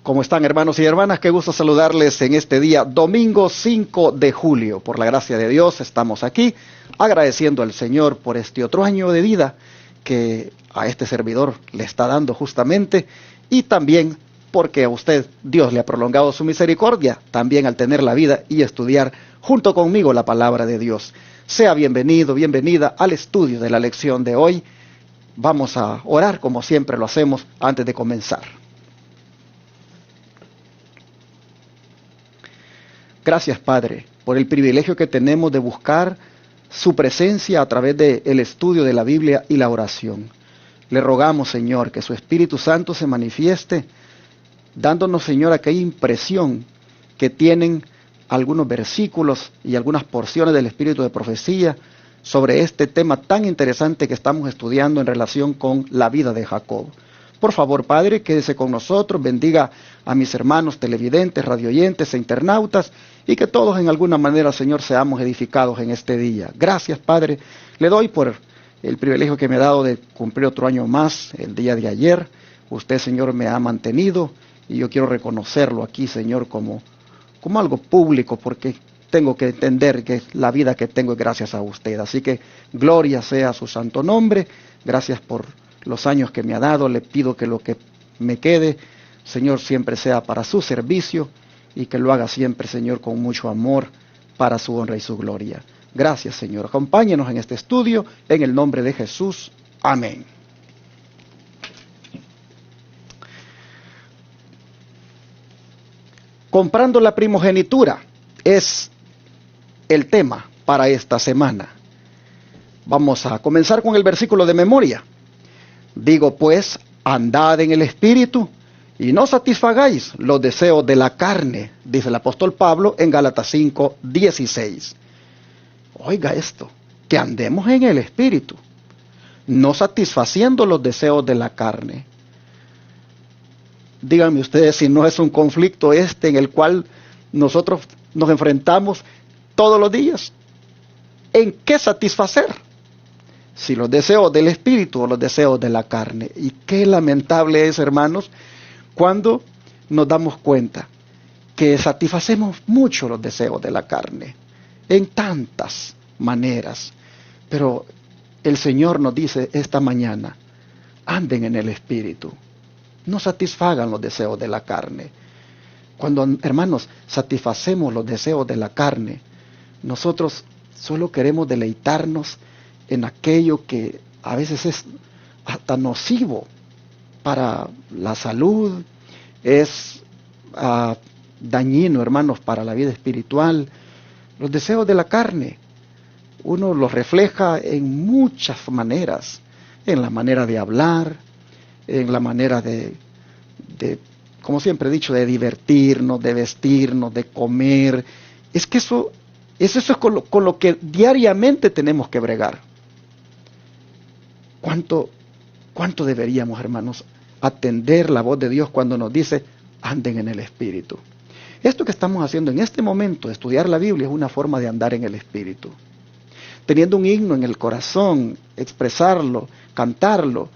¿Cómo están, hermanos y hermanas? Qué gusto saludarles en este día, domingo 5 de julio. Por la gracia de Dios estamos aquí agradeciendo al Señor por este otro año de vida que a este servidor le está dando justamente, y también porque a usted Dios le ha prolongado su misericordia también al tener la vida y estudiar junto conmigo la palabra de Dios. Sea bienvenido, bienvenida al estudio de la lección de hoy. Vamos a orar como siempre lo hacemos antes de comenzar. Gracias, Padre, por el privilegio que tenemos de buscar su presencia a través del estudio de la Biblia y la oración. Le rogamos, Señor, que su Espíritu Santo se manifieste, dándonos, Señor, aquella impresión que tienen algunos versículos y algunas porciones del Espíritu de profecía sobre este tema tan interesante que estamos estudiando en relación con la vida de Jacob. Por favor, Padre, quédese con nosotros, bendiga a mis hermanos televidentes, radioyentes e internautas, y que todos en alguna manera, Señor, seamos edificados en este día. Gracias, Padre, le doy por el privilegio que me ha dado de cumplir otro año más, el día de ayer. Usted, Señor, me ha mantenido, y yo quiero reconocerlo aquí, Señor, como algo público, porque tengo que entender que la vida que tengo es gracias a usted. Así que gloria sea a su santo nombre. Gracias por los años que me ha dado. Le pido que lo que me quede, Señor, siempre sea para su servicio, y que lo haga siempre, Señor, con mucho amor para su honra y su gloria. Gracias, Señor. Acompáñenos en este estudio en el nombre de Jesús. Amén. Comprando la primogenitura es el tema para esta semana. Vamos a comenzar con el versículo de memoria. Digo pues, andad en el Espíritu y no satisfagáis los deseos de la carne, dice el apóstol Pablo en Gálatas 5:16. Oiga esto, que andemos en el Espíritu, no satisfaciendo los deseos de la carne. Díganme ustedes si no es un conflicto en el cual nosotros nos enfrentamos todos los días. ¿En qué satisfacer? Si los deseos del Espíritu o los deseos de la carne. Y qué lamentable es, hermanos, cuando nos damos cuenta que satisfacemos mucho los deseos de la carne, en tantas maneras. Pero el Señor nos dice esta mañana, anden en el Espíritu, no satisfagan los deseos de la carne. Cuando, hermanos, satisfacemos los deseos de la carne, nosotros solo queremos deleitarnos en aquello que a veces es hasta nocivo para la salud, es dañino, hermanos, para la vida espiritual. Los deseos de la carne, uno los refleja en muchas maneras, en la manera de hablar, en la manera de, como siempre he dicho, de divertirnos, de vestirnos, de comer. Es que eso es con lo que diariamente tenemos que bregar. ¿Cuánto deberíamos, hermanos, atender la voz de Dios cuando nos dice, anden en el Espíritu? Esto que estamos haciendo en este momento, estudiar la Biblia, es una forma de andar en el Espíritu. Teniendo un himno en el corazón, expresarlo, cantarlo,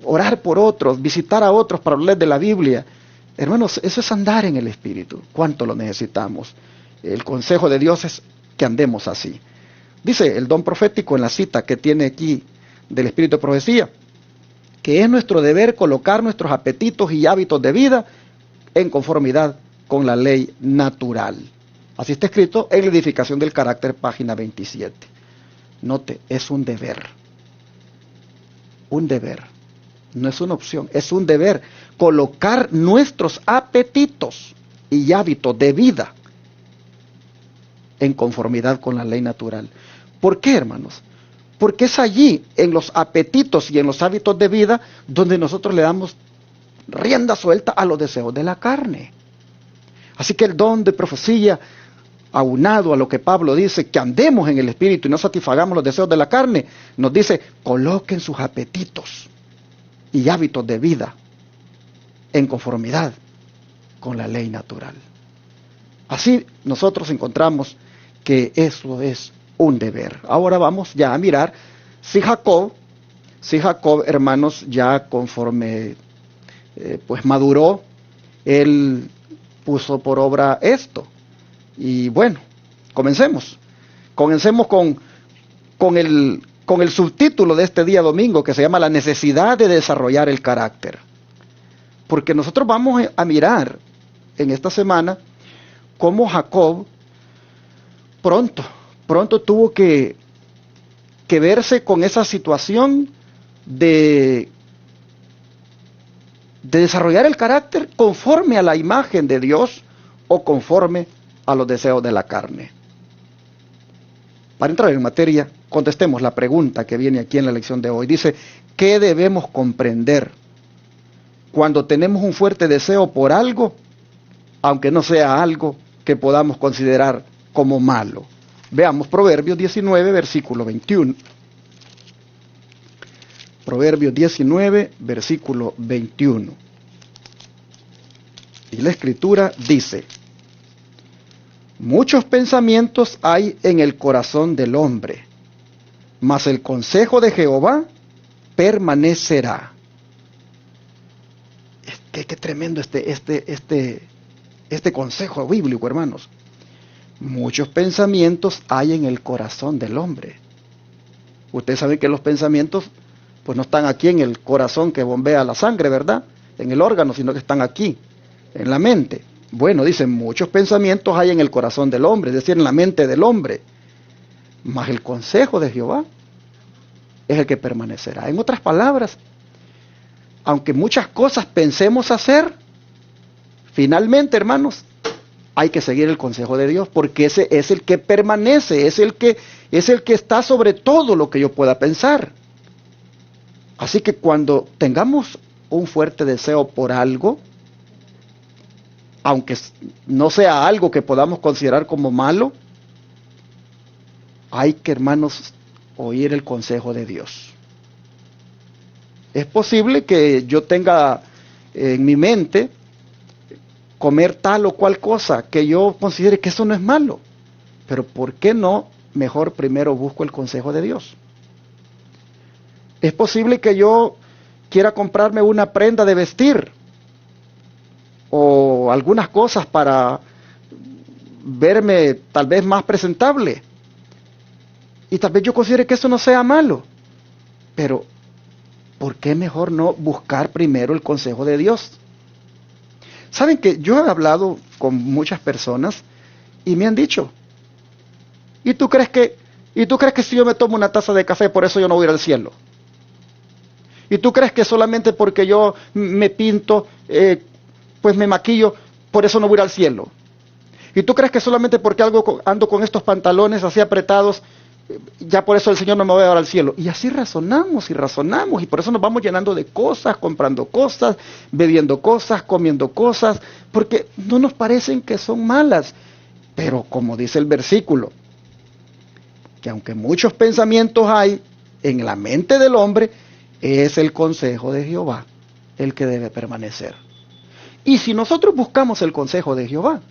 orar por otros, visitar a otros para hablar de la Biblia. Hermanos, eso es andar en el Espíritu. ¿Cuánto lo necesitamos? El consejo de Dios es que andemos así. Dice el don profético en la cita que tiene aquí del Espíritu de profecía, que es nuestro deber colocar nuestros apetitos y hábitos de vida en conformidad con la ley natural. Así está escrito en la edificación del carácter, página 27. Note, es un deber. Un deber. No es una opción, es un deber colocar nuestros apetitos y hábitos de vida en conformidad con la ley natural. ¿Por qué, hermanos? Porque es allí, en los apetitos y en los hábitos de vida, donde nosotros le damos rienda suelta a los deseos de la carne. Así que el don de profecía, aunado a lo que Pablo dice, que andemos en el Espíritu y no satisfagamos los deseos de la carne, nos dice, coloquen sus apetitos y hábitos de vida en conformidad con la ley natural. Así nosotros encontramos que eso es un deber. Ahora vamos ya a mirar si Jacob, hermanos, ya conforme pues maduró Él puso por obra esto. Y bueno, comencemos. Comencemos con el subtítulo de este día domingo, que se llama La necesidad de desarrollar el carácter. Porque nosotros vamos a mirar en esta semana cómo Jacob pronto tuvo que verse con esa situación de desarrollar el carácter conforme a la imagen de Dios o conforme a los deseos de la carne. Para entrar en materia, contestemos la pregunta que viene aquí en la lección de hoy. Dice, ¿qué debemos comprender cuando tenemos un fuerte deseo por algo, aunque no sea algo que podamos considerar como malo? Veamos Proverbios 19, versículo 21. Proverbios 19, versículo 21. Y la Escritura dice, muchos pensamientos hay en el corazón del hombre, mas el consejo de Jehová permanecerá. Qué tremendo este consejo bíblico, hermanos. Muchos pensamientos hay en el corazón del hombre. Ustedes saben que los pensamientos pues no están aquí en el corazón que bombea la sangre, ¿verdad? En el órgano, sino que están aquí, en la mente. Bueno, dicen, muchos pensamientos hay en el corazón del hombre, es decir, en la mente del hombre. Mas el consejo de Jehová es el que permanecerá. En otras palabras, aunque muchas cosas pensemos hacer, finalmente, hermanos, hay que seguir el consejo de Dios, porque ese es el que permanece, es el que está sobre todo lo que yo pueda pensar. Así que cuando tengamos un fuerte deseo por algo, aunque no sea algo que podamos considerar como malo, hay que, hermanos, oír el consejo de Dios. Es posible que yo tenga en mi mente comer tal o cual cosa, que yo considere que eso no es malo. Pero ¿por qué no mejor primero busco el consejo de Dios? Es posible que yo quiera comprarme una prenda de vestir o algunas cosas para verme tal vez más presentable. Y tal vez yo considere que eso no sea malo. Pero ¿por qué mejor no buscar primero el consejo de Dios? Saben que yo he hablado con muchas personas y me han dicho, ¿y tú crees que si yo me tomo una taza de café por eso yo no voy a ir al cielo? ¿Y tú crees que solamente porque yo me pinto, pues me maquillo, por eso no voy a ir al cielo? ¿Y tú crees que solamente porque ando con estos pantalones así apretados, ya por eso el Señor no me va a llevar al cielo? Y así razonamos y por eso nos vamos llenando de cosas, comprando cosas, bebiendo cosas, comiendo cosas, porque no nos parecen que son malas. Pero como dice el versículo, que aunque muchos pensamientos hay en la mente del hombre, es el consejo de Jehová el que debe permanecer. Y si nosotros buscamos el consejo de Jehová,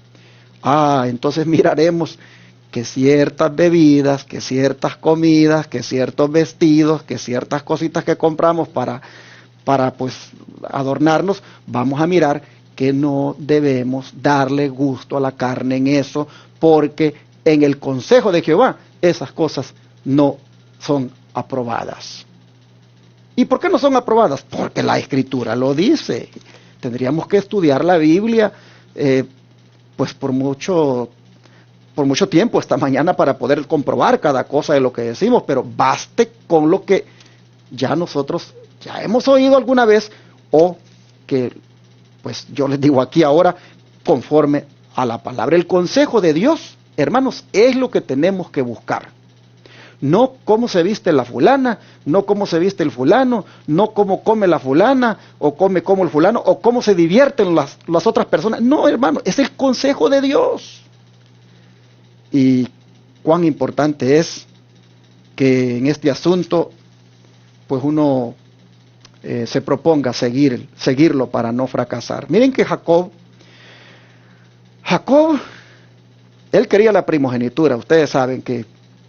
entonces miraremos que ciertas bebidas, que ciertas comidas, que ciertos vestidos, que ciertas cositas que compramos para pues adornarnos, vamos a mirar que no debemos darle gusto a la carne en eso, porque en el consejo de Jehová esas cosas no son aprobadas. ¿Y por qué no son aprobadas? Porque la Escritura lo dice. Tendríamos que estudiar la Biblia pues por mucho tiempo esta mañana para poder comprobar cada cosa de lo que decimos, pero baste con lo que ya nosotros ya hemos oído alguna vez o que pues yo les digo aquí ahora conforme a la palabra. El consejo de Dios, hermanos, es lo que tenemos que buscar. No cómo se viste la fulana, no cómo se viste el fulano, no cómo come la fulana, o come como el fulano, o cómo se divierten las otras personas. No, hermano, es el consejo de Dios. Y cuán importante es que en este asunto, pues uno se proponga seguirlo para no fracasar. Miren que Jacob, él quería la primogenitura. Ustedes saben que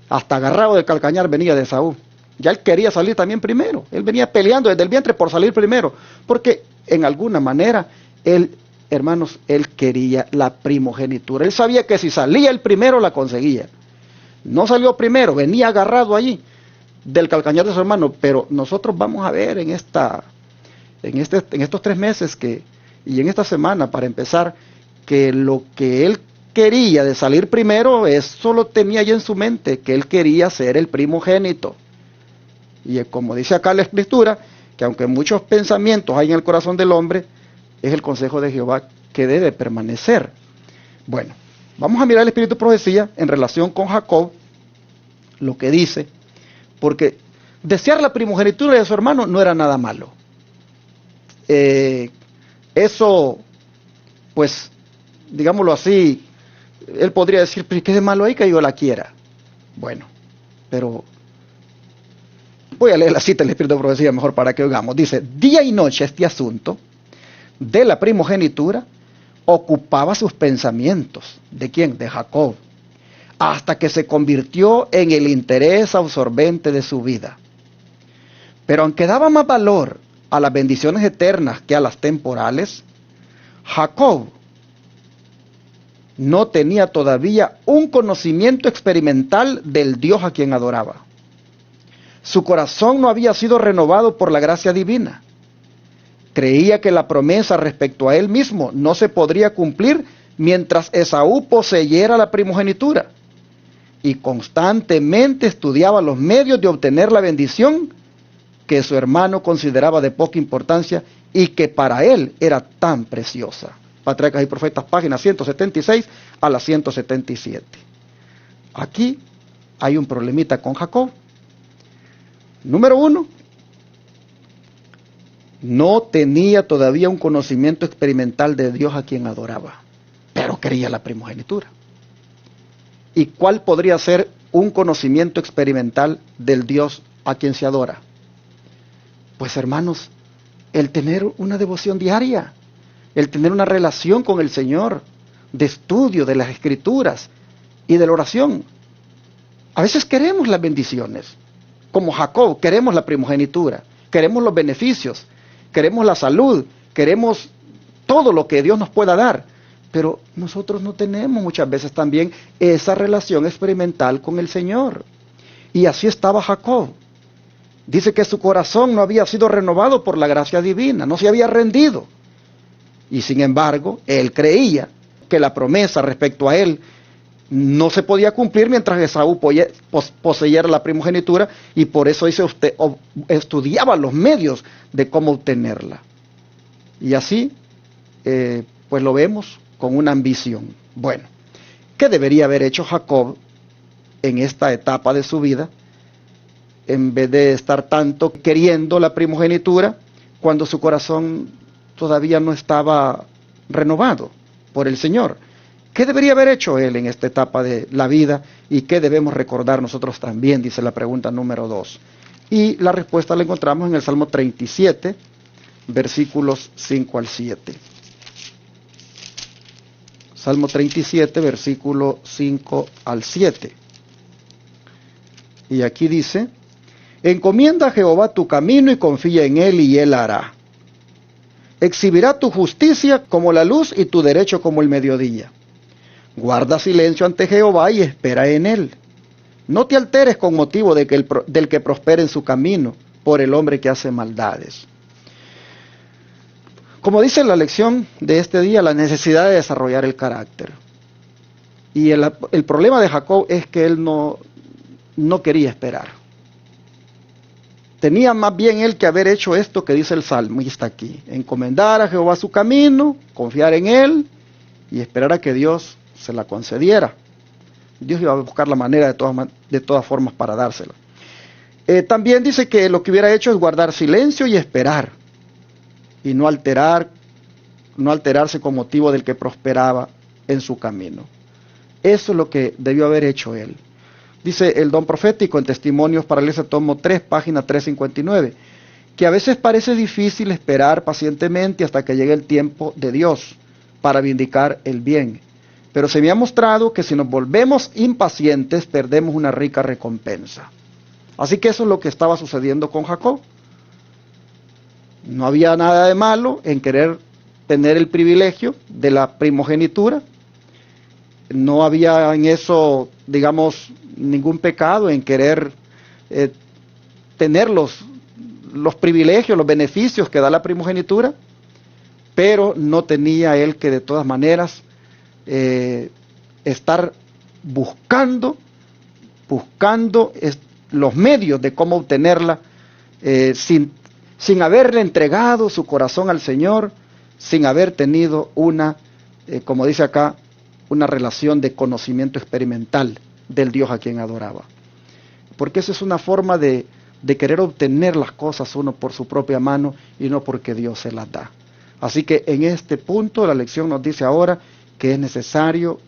hasta agarrado del calcañar venía de Esaú. Ya él quería salir también primero. Él venía peleando desde el vientre por salir primero. Porque en alguna manera él hermanos, él quería la primogenitura. Él sabía que si salía el primero la conseguía. No salió primero, venía agarrado allí del calcañar de su hermano. Pero nosotros vamos a ver en estos 3 meses y en esta semana, para empezar, que lo que él quería de salir primero, eso lo tenía ya en su mente, que él quería ser el primogénito. Y como dice acá la Escritura, que aunque muchos pensamientos hay en el corazón del hombre, es el consejo de Jehová que debe permanecer. Bueno, vamos a mirar el espíritu de profecía en relación con Jacob, lo que dice, porque desear la primogenitura de su hermano no era nada malo. Eso, pues, digámoslo así, él podría decir, pero ¿qué de malo hay que yo la quiera? Bueno, pero voy a leer la cita del espíritu de profecía mejor para que oigamos. Dice, día y noche este asunto de la primogenitura ocupaba sus pensamientos. ¿De quién? De Jacob. Hasta que se convirtió en el interés absorbente de su vida. Pero aunque daba más valor a las bendiciones eternas que a las temporales, Jacob no tenía todavía un conocimiento experimental del Dios a quien adoraba. Su corazón no había sido renovado por la gracia divina. Creía que la promesa respecto a él mismo no se podría cumplir mientras Esaú poseyera la primogenitura. Y constantemente estudiaba los medios de obtener la bendición que su hermano consideraba de poca importancia y que para él era tan preciosa. Patriarcas y Profetas, páginas 176 a la 177. Aquí hay un problemita con Jacob. Número 1, no tenía todavía un conocimiento experimental de Dios a quien adoraba, pero quería la primogenitura. ¿Y cuál podría ser un conocimiento experimental del Dios a quien se adora? Pues hermanos, el tener una devoción diaria, el tener una relación con el Señor, de estudio de las Escrituras y de la oración. A veces queremos las bendiciones, como Jacob, queremos la primogenitura, queremos los beneficios, queremos la salud, queremos todo lo que Dios nos pueda dar, pero nosotros no tenemos muchas veces también esa relación experimental con el Señor. Y así estaba Jacob. Dice que su corazón no había sido renovado por la gracia divina, no se había rendido. Y sin embargo, él creía que la promesa respecto a él no se podía cumplir mientras Esaú poseyera la primogenitura, y por eso estudiaba los medios de cómo obtenerla. Y así, pues lo vemos con una ambición. Bueno, ¿qué debería haber hecho Jacob en esta etapa de su vida? En vez de estar tanto queriendo la primogenitura, cuando su corazón todavía no estaba renovado por el Señor. ¿Qué debería haber hecho él en esta etapa de la vida y qué debemos recordar nosotros también? Dice la pregunta número 2. Y la respuesta la encontramos en el Salmo 37, versículos 5 al 7. Salmo 37, versículo 5 al 7. Y aquí dice, encomienda a Jehová tu camino y confía en él y él hará. Exhibirá tu justicia como la luz y tu derecho como el mediodía. Guarda silencio ante Jehová y espera en él. No te alteres con motivo del que prospere en su camino, por el hombre que hace maldades. Como dice la lección de este día, la necesidad de desarrollar el carácter. Y el problema de Jacob es que él no quería esperar. Tenía más bien él que haber hecho esto que dice el salmista aquí. Encomendar a Jehová su camino, confiar en él y esperar a que Dios se la concediera. Dios iba a buscar la manera de todas formas para dársela. También dice que lo que hubiera hecho es guardar silencio y esperar. Y no alterarse con motivo del que prosperaba en su camino. Eso es lo que debió haber hecho él. Dice el don profético en Testimonios para la Iglesia, tomo 3, página 359, que a veces parece difícil esperar pacientemente hasta que llegue el tiempo de Dios para vindicar el bien. Pero se me ha mostrado que si nos volvemos impacientes, perdemos una rica recompensa. Así que eso es lo que estaba sucediendo con Jacob. No había nada de malo en querer tener el privilegio de la primogenitura. No había en eso, digamos, ningún pecado en querer tener los privilegios, los beneficios que da la primogenitura, pero no tenía él que de todas maneras estar buscando los medios de cómo obtenerla, sin haberle entregado su corazón al Señor, sin haber tenido una, como dice acá, una relación de conocimiento experimental del Dios a quien adoraba. Porque eso es una forma de querer obtener las cosas uno por su propia mano y no porque Dios se las da. Así que en este punto la lección nos dice ahora que es necesario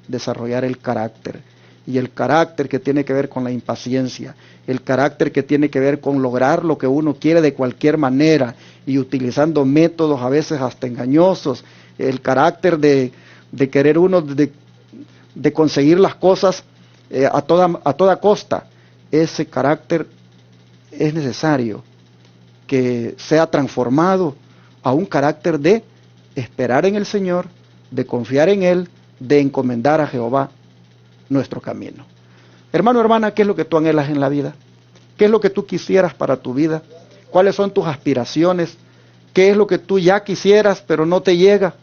desarrollar el carácter. Y el carácter que tiene que ver con la impaciencia, el carácter que tiene que ver con lograr lo que uno quiere de cualquier manera y utilizando métodos a veces hasta engañosos, el carácter de querer uno de conseguir las cosas a toda costa. Ese carácter es necesario que sea transformado a un carácter de esperar en el Señor, de confiar en Él, de encomendar a Jehová nuestro camino. Hermano, hermana, ¿qué es lo que tú anhelas en la vida? ¿Qué es lo que tú quisieras para tu vida? ¿Cuáles son tus aspiraciones? ¿Qué es lo que tú ya quisieras pero no te llega?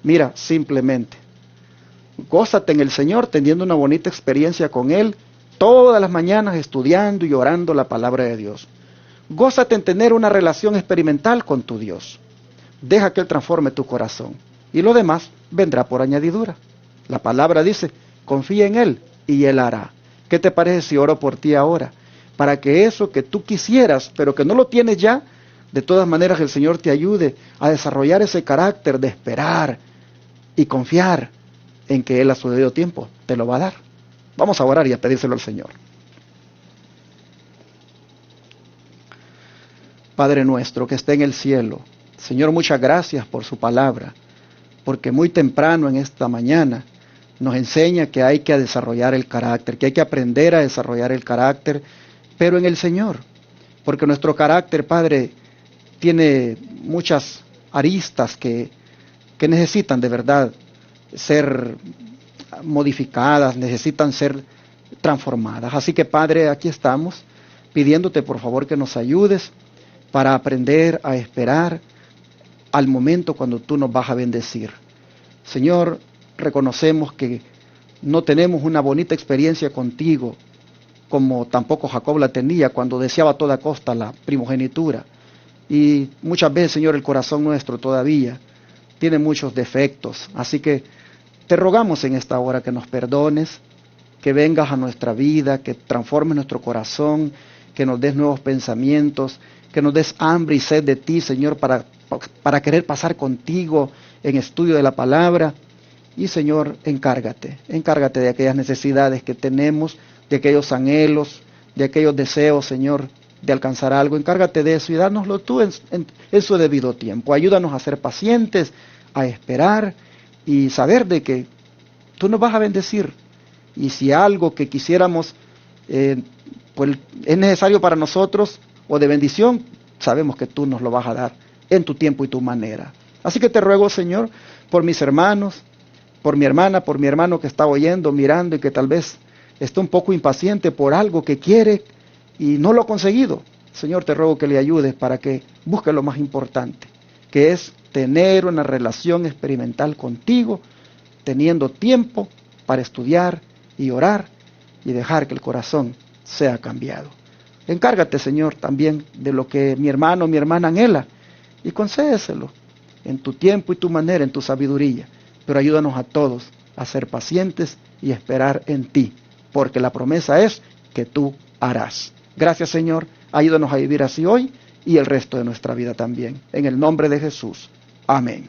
Mira, simplemente gózate en el Señor teniendo una bonita experiencia con Él, todas las mañanas estudiando y orando la palabra de Dios. Gózate en tener una relación experimental con tu Dios. Deja que Él transforme tu corazón y lo demás vendrá por añadidura. La palabra dice, confía en Él y Él hará. ¿Qué te parece si oro por ti ahora? Para que eso que tú quisieras, pero que no lo tienes ya, de todas maneras el Señor te ayude a desarrollar ese carácter de esperar y confiar en que Él a su debido tiempo te lo va a dar. Vamos a orar y a pedírselo al Señor. Padre nuestro que está en el cielo, Señor, muchas gracias por su palabra, porque muy temprano en esta mañana nos enseña que hay que desarrollar el carácter, que hay que aprender a desarrollar el carácter, pero en el Señor, porque nuestro carácter, Padre, tiene muchas aristas que necesitan de verdad ser modificadas, necesitan ser transformadas. Así que, Padre, aquí estamos pidiéndote por favor que nos ayudes para aprender a esperar al momento cuando tú nos vas a bendecir. Señor, reconocemos que no tenemos una bonita experiencia contigo, como tampoco Jacob la tenía cuando deseaba a toda costa la primogenitura. Y muchas veces, Señor, el corazón nuestro todavía tiene muchos defectos. Así que te rogamos en esta hora que nos perdones, que vengas a nuestra vida, que transformes nuestro corazón, que nos des nuevos pensamientos, que nos des hambre y sed de ti, Señor, para querer pasar contigo en estudio de la palabra. Y, Señor, encárgate de aquellas necesidades que tenemos, de aquellos anhelos, de aquellos deseos, Señor, de alcanzar algo. Encárgate de eso y dánoslo tú en su debido tiempo. Ayúdanos a ser pacientes, a esperar y saber de que tú nos vas a bendecir. Y si algo que quisiéramos pues es necesario para nosotros o de bendición, sabemos que tú nos lo vas a dar en tu tiempo y tu manera. Así que te ruego, Señor, por mis hermanos, por mi hermana, por mi hermano que está oyendo, mirando y que tal vez está un poco impaciente por algo que quiere y no lo ha conseguido. Señor, te ruego que le ayudes para que busque lo más importante, que es tener una relación experimental contigo, teniendo tiempo para estudiar y orar y dejar que el corazón sea cambiado. Encárgate, Señor, también de lo que mi hermano o mi hermana anhela y concédeselo en tu tiempo y tu manera, en tu sabiduría. Pero ayúdanos a todos a ser pacientes y esperar en ti, porque la promesa es que tú harás. Gracias, Señor, ayúdanos a vivir así hoy y el resto de nuestra vida también. En el nombre de Jesús. Amén.